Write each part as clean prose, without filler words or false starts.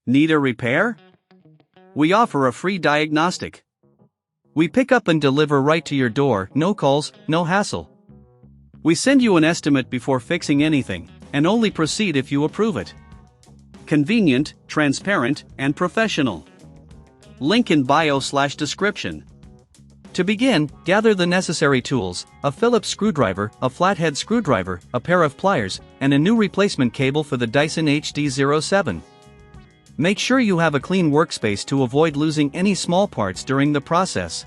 Need a repair? We offer a free diagnostic. We pick up and deliver right to your door, no calls, no hassle. We send you an estimate before fixing anything, and only proceed if you approve it. Convenient, transparent, and professional. Link in bio/description. To begin, gather the necessary tools: a Phillips screwdriver, a flathead screwdriver, a pair of pliers, and a new replacement cable for the Dyson HD07. Make sure you have a clean workspace to avoid losing any small parts during the process.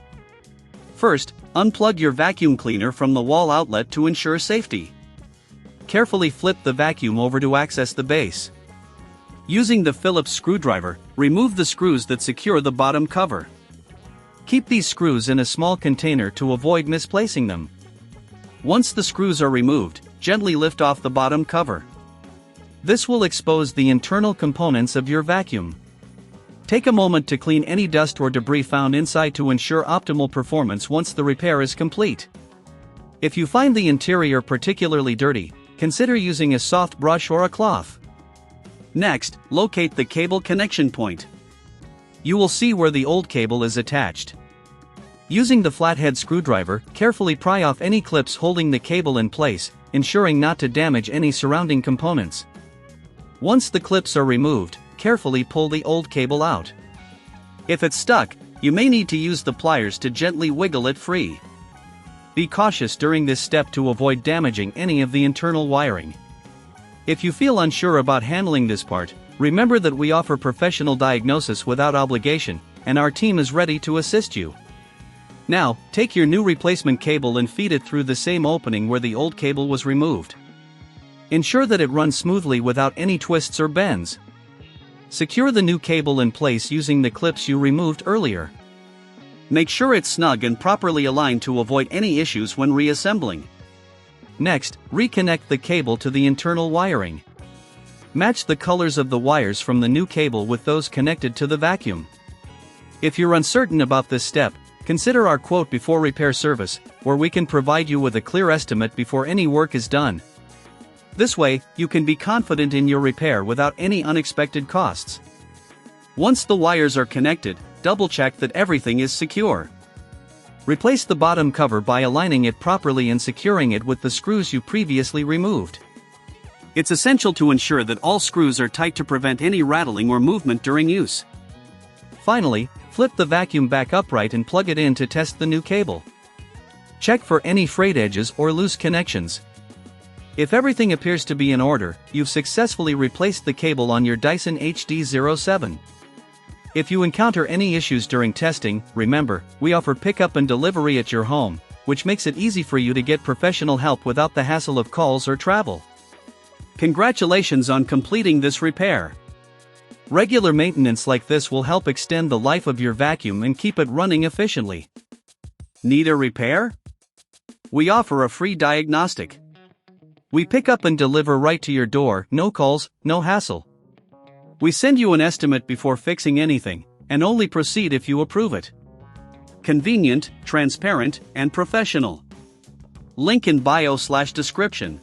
First, unplug your vacuum cleaner from the wall outlet to ensure safety. Carefully flip the vacuum over to access the base. Using the Phillips screwdriver, remove the screws that secure the bottom cover. Keep these screws in a small container to avoid misplacing them. Once the screws are removed, gently lift off the bottom cover. This will expose the internal components of your vacuum. Take a moment to clean any dust or debris found inside to ensure optimal performance once the repair is complete. If you find the interior particularly dirty, consider using a soft brush or a cloth. Next, locate the cable connection point. You will see where the old cable is attached. Using the flathead screwdriver, carefully pry off any clips holding the cable in place, ensuring not to damage any surrounding components. Once the clips are removed, carefully pull the old cable out. If it's stuck, you may need to use the pliers to gently wiggle it free. Be cautious during this step to avoid damaging any of the internal wiring. If you feel unsure about handling this part, remember that we offer professional diagnosis without obligation, and our team is ready to assist you. Now, take your new replacement cable and feed it through the same opening where the old cable was removed. Ensure that it runs smoothly without any twists or bends. Secure the new cable in place using the clips you removed earlier. Make sure it's snug and properly aligned to avoid any issues when reassembling. Next, reconnect the cable to the internal wiring. Match the colors of the wires from the new cable with those connected to the vacuum. If you're uncertain about this step, consider our quote before repair service, where we can provide you with a clear estimate before any work is done. This way, you can be confident in your repair without any unexpected costs. Once the wires are connected, double-check that everything is secure. Replace the bottom cover by aligning it properly and securing it with the screws you previously removed. It's essential to ensure that all screws are tight to prevent any rattling or movement during use. Finally, flip the vacuum back upright and plug it in to test the new cable. Check for any frayed edges or loose connections. If everything appears to be in order, you've successfully replaced the cable on your Dyson HD07. If you encounter any issues during testing, remember, we offer pickup and delivery at your home, which makes it easy for you to get professional help without the hassle of calls or travel. Congratulations on completing this repair. Regular maintenance like this will help extend the life of your vacuum and keep it running efficiently. Need a repair? We offer a free diagnostic. We pick up and deliver right to your door, no calls, no hassle. We send you an estimate before fixing anything, and only proceed if you approve it. Convenient, transparent, and professional. Link in bio/description.